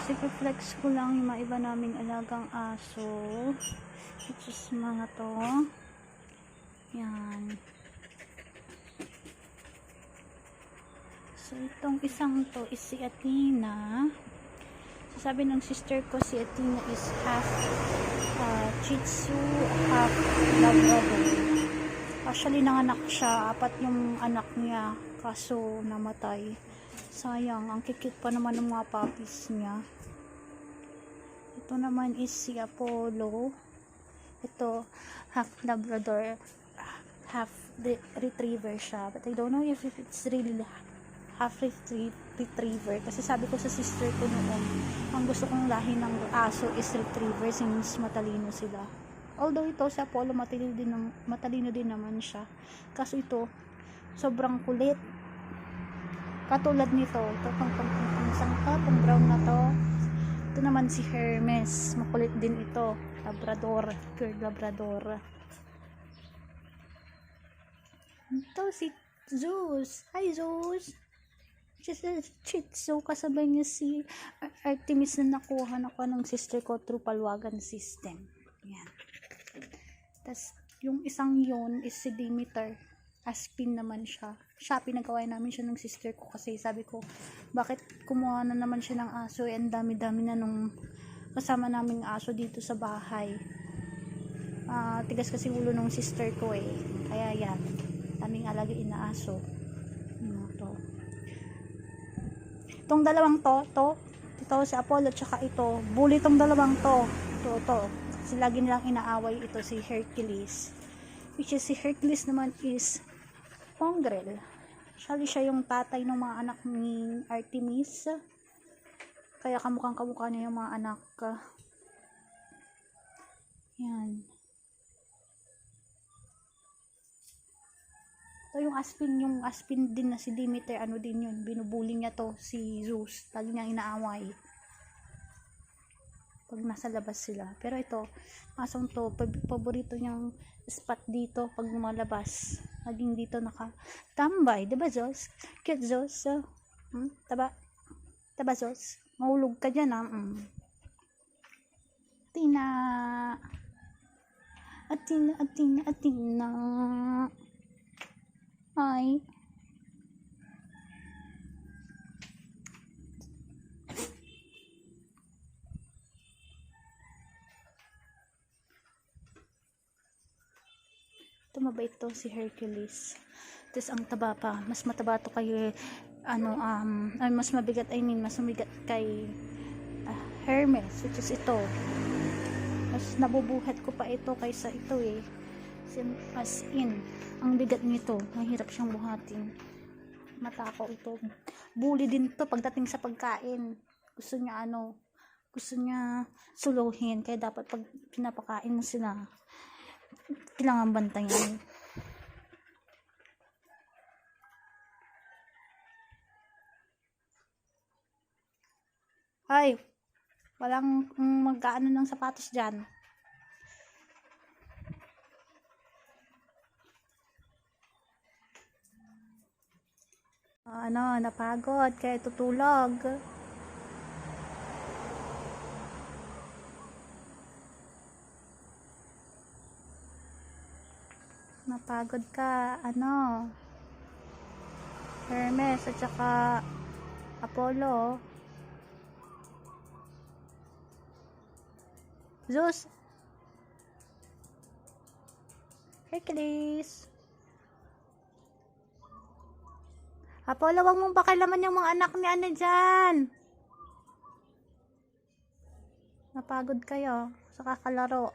Guys, i-flex ko lang yung mga iba naming alagang aso. Which is mga to. Yan. So, itong isang to is si Athena. So, sabi ng sister ko, si Athena is half Shih Tzu, half Labrador. Actually, nanganak siya. 4 yung anak niya. Kaso, namatay. Sayang, ang kikit pa naman ng mga puppies niya. Ito naman is si Apollo. Ito, half Labrador, half retriever siya. But I don't know if it's really half retriever. Kasi sabi ko sa sister ko noon, ang gusto kong lahi ng aso is retriever since matalino sila. Although ito, si Apollo, matalino din naman siya. Kaso ito, sobrang kulit. Katulad nito, itong brown na to. Ito naman si Hermes, makulit din ito, Labrador, pure Labrador. Ito si Zeus. Hi Zeus. Just a Shih Tzu, kasabay niya si Artemis na nakuha ko ng sister ko through palwagan system. Yan. Tapos yung isang yun is si Demeter. Aspin naman siya. Pinagawa namin siya ng sister ko kasi sabi ko, bakit kumuha na naman siya ng aso? Ang dami-dami na nung kasama naming aso dito sa bahay. Tigas kasi ulo ng sister ko eh. Kaya yan, daming alagain na aso. To. Itong dalawang ito si Apollo tsaka ito. Bully itong dalawang to. Ito. Kasi lagi nilang inaaway ito si Hercules. Which is si Hercules naman is mongrel. Actually, siya yung tatay ng mga anak ni Artemis. Kaya kamukha niya yung mga anak. Yan. So, yung aspin din na si Demeter, ano din yun, binubuli niya to, si Zeus. Lagi niya inaaway. Pag nasa labas sila. Pero ito, asong to, paborito niyang spot dito pag lumalabas. Laging dito nakatambay. Diba, Zeus? Cute, Zeus. Diba, Zeus? Mahulog ka dyan, ha? Athena. Hi. Mabait to si Hercules. Tapos ang taba pa, mas mataba to kay mas mabigat, mas mabigat kay Hermes, which is ito. Mas nabubuhat ko pa ito kaysa ito eh. As in, ang bigat nito, mahirap siyang buhatin. Matakaw ito. Bully din to pagdating sa pagkain. Gusto niya suluhin, kaya dapat pag pinapakain mo sila, kailangan bantayan. Ay, walang mag-aano ng sapatos dyan. Napagod kaya tutulog. Napagod ka, Hermes at saka Apollo. Zeus, Hercules, Apollo, wag mong pakialaman yung mga anak ni dyan. Napagod kayo sa kakalaro.